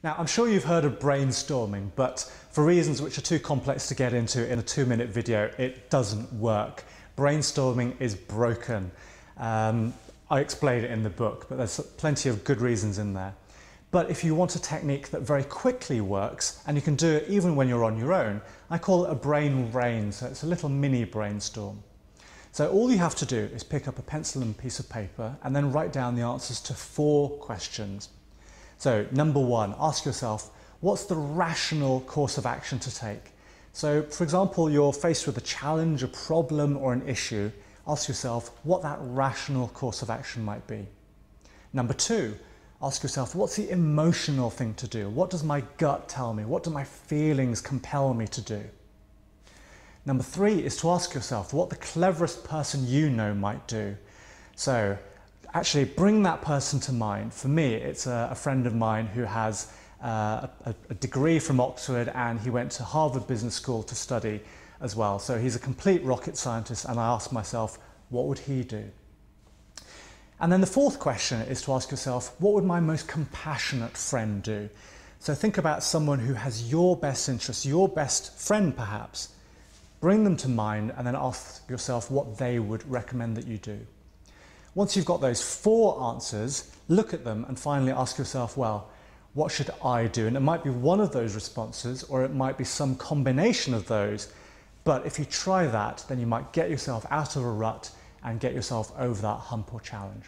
Now, I'm sure you've heard of brainstorming, but for reasons which are too complex to get into in a 2-minute video, it doesn't work. Brainstorming is broken. I explain it in the book, but there's plenty of good reasons in there. But if you want a technique that very quickly works, and you can do it even when you're on your own, I call it a brain rain, so it's a little mini brainstorm. So all you have to do is pick up a pencil and a piece of paper and then write down the answers to 4 questions. So number 1, ask yourself, what's the rational course of action to take? So for example, you're faced with a challenge, a problem or an issue. Ask yourself what that rational course of action might be. Number 2, ask yourself, what's the emotional thing to do? What does my gut tell me? What do my feelings compel me to do? Number 3 is to ask yourself what the cleverest person you know might do. So actually bring that person to mind. For me, it's a friend of mine who has a degree from Oxford, and he went to Harvard Business School to study as well. So he's a complete rocket scientist, and I ask myself, what would he do? And then the 4th question is to ask yourself, what would my most compassionate friend do? So think about someone who has your best interests, your best friend perhaps. Bring them to mind and then ask yourself what they would recommend that you do. Once you've got those 4 answers, look at them and finally ask yourself, well, what should I do? And it might be one of those responses, or it might be some combination of those. But if you try that, then you might get yourself out of a rut and get yourself over that hump or challenge.